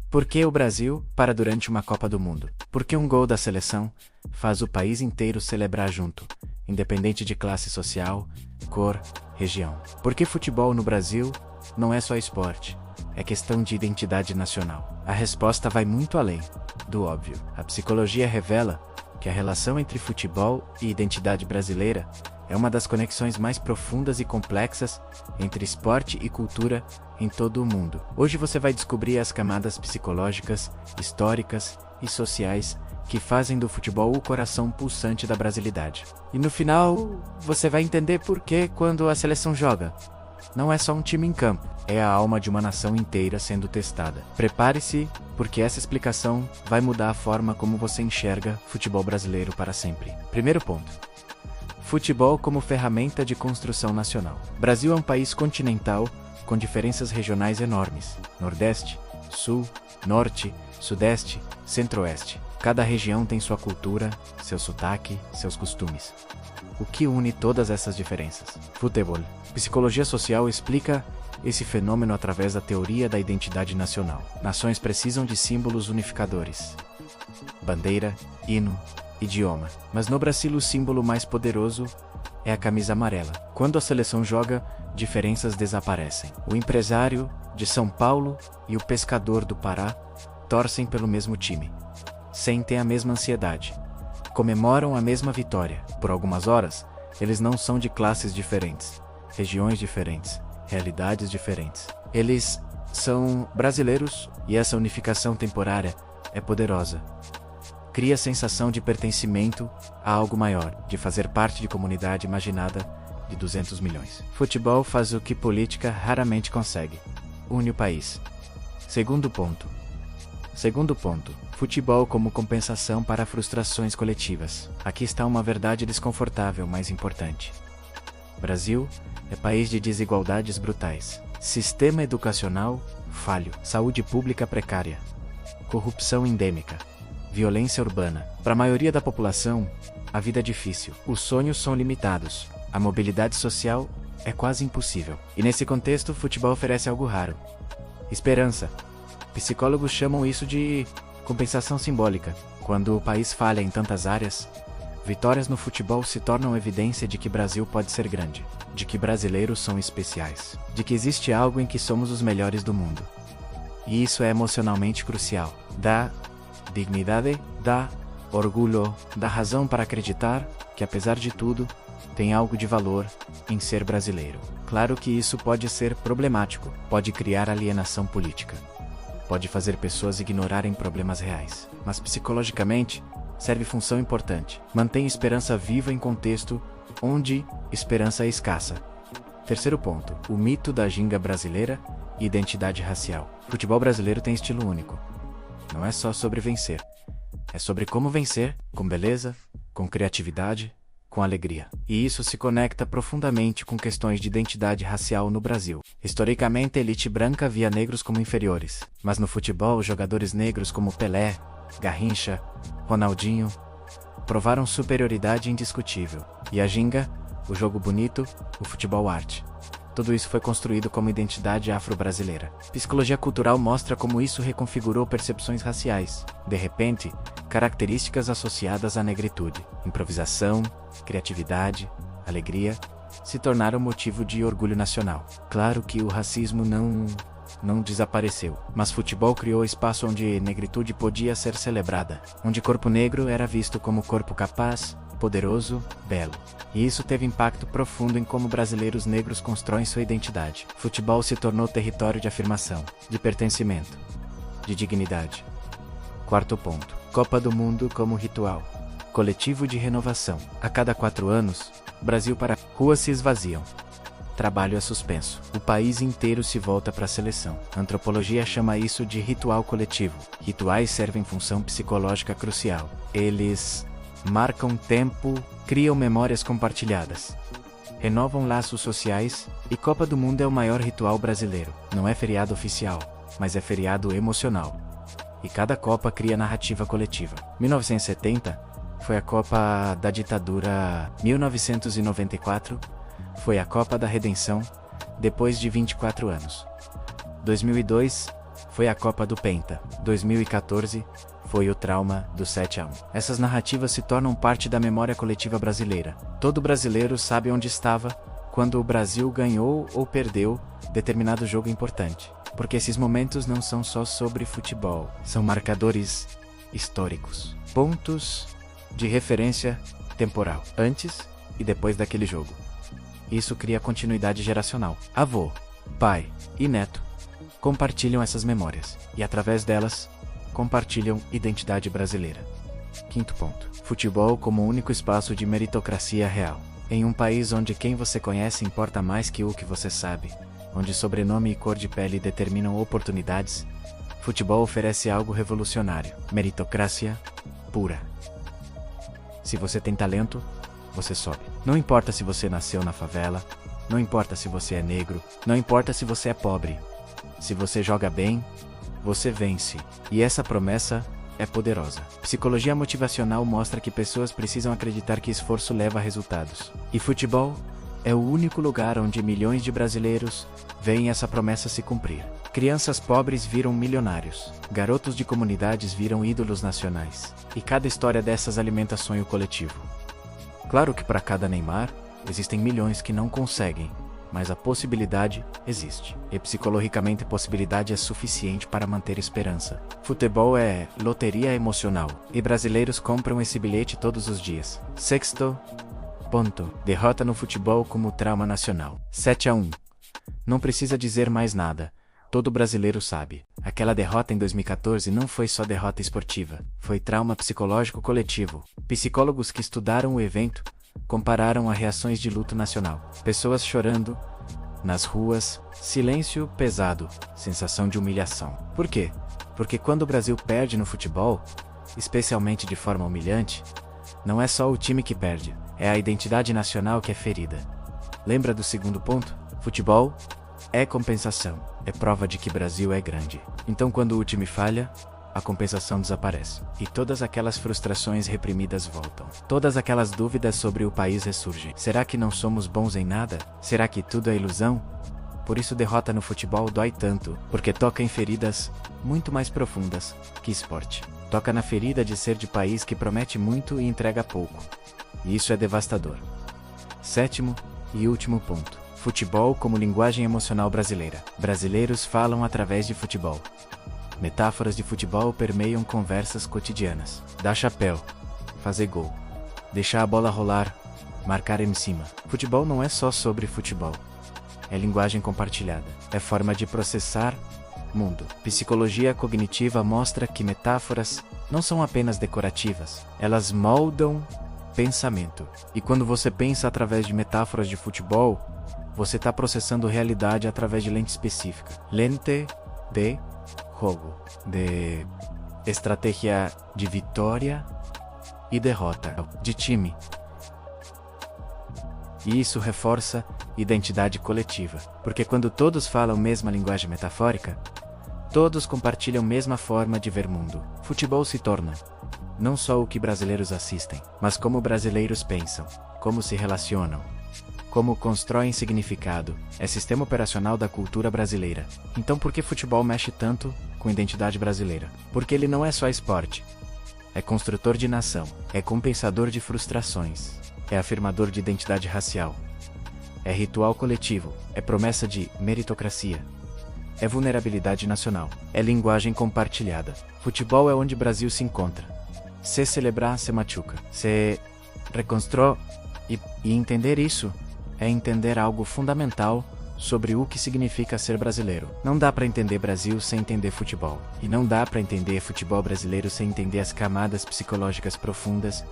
Por que o Brasil para durante uma Copa do Mundo? Porque um gol da seleção faz o país inteiro celebrar junto, independente de classe social, cor, região. Porque futebol no Brasil não é só esporte, é questão de identidade nacional. A resposta vai muito além do óbvio. A psicologia revela que a relação entre futebol e identidade brasileira é uma das conexões mais profundas e complexas entre esporte e cultura em todo o mundo. Hoje você vai descobrir as camadas psicológicas, históricas e sociais que fazem do futebol o coração pulsante da brasilidade. E no final, você vai entender por que quando a seleção joga, não é só um time em campo, é a alma de uma nação inteira sendo testada. Prepare-se, porque essa explicação vai mudar a forma como você enxerga futebol brasileiro para sempre. Primeiro ponto. Futebol como ferramenta de construção nacional. O Brasil é um país continental com diferenças regionais enormes. Nordeste, Sul, Norte, Sudeste, Centro-Oeste. Cada região tem sua cultura, seu sotaque, seus costumes. O que une todas essas diferenças? Futebol. Psicologia social explica esse fenômeno através da teoria da identidade nacional. Nações precisam de símbolos unificadores. Bandeira, hino, idioma. Mas no Brasil o símbolo mais poderoso é a camisa amarela. Quando a seleção joga, diferenças desaparecem. O empresário de São Paulo e o pescador do Pará torcem pelo mesmo time. Sentem a mesma ansiedade. Comemoram a mesma vitória. Por algumas horas, eles não são de classes diferentes, regiões diferentes, realidades diferentes. Eles são brasileiros e essa unificação temporária é poderosa. Cria a sensação de pertencimento a algo maior, de fazer parte de comunidade imaginada de 200 milhões. Futebol faz o que política raramente consegue. Une o país. Segundo ponto, futebol como compensação para frustrações coletivas. Aqui está uma verdade desconfortável, mas importante. Brasil é país de desigualdades brutais. Sistema educacional falho. Saúde pública precária. Corrupção endêmica. Violência urbana. Para a maioria da população, a vida é difícil. Os sonhos são limitados. A mobilidade social é quase impossível. E nesse contexto, o futebol oferece algo raro. Esperança. Psicólogos chamam isso de compensação simbólica. Quando o país falha em tantas áreas, vitórias no futebol se tornam evidência de que Brasil pode ser grande, de que brasileiros são especiais, de que existe algo em que somos os melhores do mundo. E isso é emocionalmente crucial. Dá dignidade, dá orgulho, dá razão para acreditar que, apesar de tudo, tem algo de valor em ser brasileiro. Claro que isso pode ser problemático, pode criar alienação política. Pode fazer pessoas ignorarem problemas reais. Mas psicologicamente, serve função importante. Mantém esperança viva em contexto onde esperança é escassa. Terceiro ponto, o mito da ginga brasileira e identidade racial. O futebol brasileiro tem estilo único. Não é só sobre vencer. É sobre como vencer, com beleza, com criatividade, com alegria. E isso se conecta profundamente com questões de identidade racial no Brasil. Historicamente, a elite branca via negros como inferiores. Mas no futebol, jogadores negros como Pelé, Garrincha, Ronaldinho, provaram superioridade indiscutível. E a ginga, o jogo bonito, o futebol arte. Tudo isso foi construído como identidade afro-brasileira. Psicologia cultural mostra como isso reconfigurou percepções raciais. De repente, características associadas à negritude, improvisação, criatividade, alegria, se tornaram motivo de orgulho nacional. Claro que o racismo não desapareceu, mas futebol criou espaço onde negritude podia ser celebrada, onde corpo negro era visto como corpo capaz, poderoso, belo. E isso teve impacto profundo em como brasileiros negros constroem sua identidade. Futebol se tornou território de afirmação, de pertencimento, de dignidade. Quarto ponto, Copa do Mundo como ritual. Coletivo de renovação. A cada 4 anos, Brasil para ruas se esvaziam. Trabalho é suspenso. O país inteiro se volta para a seleção. A antropologia chama isso de ritual coletivo. Rituais servem função psicológica crucial. Eles marcam tempo, criam memórias compartilhadas, renovam laços sociais, e Copa do Mundo é o maior ritual brasileiro. Não é feriado oficial, mas é feriado emocional. E cada Copa cria narrativa coletiva. 1970 foi a Copa da ditadura. 1994 foi a Copa da Redenção, depois de 24 anos. 2002 foi a Copa do Penta. 2014 foi o trauma do 7-1. Essas narrativas se tornam parte da memória coletiva brasileira. Todo brasileiro sabe onde estava quando o Brasil ganhou ou perdeu determinado jogo importante. Porque esses momentos não são só sobre futebol, são marcadores históricos, pontos de referência temporal, antes e depois daquele jogo. Isso cria continuidade geracional. Avô, pai e neto compartilham essas memórias e, através delas, compartilham identidade brasileira. Quinto ponto. Futebol como único espaço de meritocracia real. Em um país onde quem você conhece importa mais que o que você sabe, onde sobrenome e cor de pele determinam oportunidades, futebol oferece algo revolucionário. Meritocracia pura. Se você tem talento, você sobe. Não importa se você nasceu na favela, não importa se você é negro, não importa se você é pobre. Se você joga bem, você vence. E essa promessa é poderosa. Psicologia motivacional mostra que pessoas precisam acreditar que esforço leva a resultados. E futebol é o único lugar onde milhões de brasileiros veem essa promessa se cumprir. Crianças pobres viram milionários. Garotos de comunidades viram ídolos nacionais. E cada história dessas alimenta sonho coletivo. Claro que para cada Neymar, existem milhões que não conseguem, mas a possibilidade existe. E psicologicamente a possibilidade é suficiente para manter esperança. Futebol é loteria emocional, e brasileiros compram esse bilhete todos os dias. Sexto ponto. Derrota no futebol como trauma nacional. 7-1. Não precisa dizer mais nada. Todo brasileiro sabe. Aquela derrota em 2014 não foi só derrota esportiva, foi trauma psicológico coletivo. Psicólogos que estudaram o evento compararam a reações de luto nacional. Pessoas chorando nas ruas, silêncio pesado, sensação de humilhação. Por quê? Porque quando o Brasil perde no futebol, especialmente de forma humilhante, não é só o time que perde, é a identidade nacional que é ferida. Lembra do segundo ponto? Futebol é compensação, é prova de que Brasil é grande. Então quando o time falha, a compensação desaparece. E todas aquelas frustrações reprimidas voltam. Todas aquelas dúvidas sobre o país ressurgem. Será que não somos bons em nada? Será que tudo é ilusão? Por isso derrota no futebol dói tanto, porque toca em feridas muito mais profundas que esporte. Toca na ferida de ser de país que promete muito e entrega pouco. E isso é devastador. Sétimo e último ponto. Futebol como linguagem emocional brasileira. Brasileiros falam através de futebol. Metáforas de futebol permeiam conversas cotidianas. Dar chapéu, fazer gol, deixar a bola rolar, marcar em cima. Futebol não é só sobre futebol. É linguagem compartilhada. É forma de processar mundo. Psicologia cognitiva mostra que metáforas não são apenas decorativas. Elas moldam pensamento. E quando você pensa através de metáforas de futebol, você está processando realidade através de lente específica. Lente de jogo, de estratégia de vitória e derrota, de time. E isso reforça identidade coletiva, porque quando todos falam a mesma linguagem metafórica, todos compartilham a mesma forma de ver mundo. Futebol se torna não só o que brasileiros assistem, mas como brasileiros pensam, como se relacionam, como constroem significado. É sistema operacional da cultura brasileira. Então por que futebol mexe tanto com identidade brasileira? Porque ele não é só esporte. É construtor de nação, é compensador de frustrações, é afirmador de identidade racial, é ritual coletivo, é promessa de meritocracia, é vulnerabilidade nacional, é linguagem compartilhada. Futebol é onde o Brasil se encontra. Se celebrar, se machuca. Se reconstrói e entender isso é entender algo fundamental sobre o que significa ser brasileiro. Não dá para entender Brasil sem entender futebol. E não dá para entender futebol brasileiro sem entender as camadas psicológicas profundas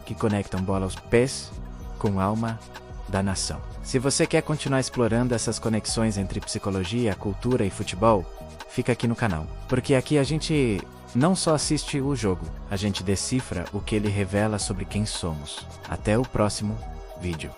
que conectam bola aos pés com a alma da nação. Se você quer continuar explorando essas conexões entre psicologia, cultura e futebol, fica aqui no canal. Porque aqui a gente não só assiste o jogo, a gente decifra o que ele revela sobre quem somos. Até o próximo vídeo.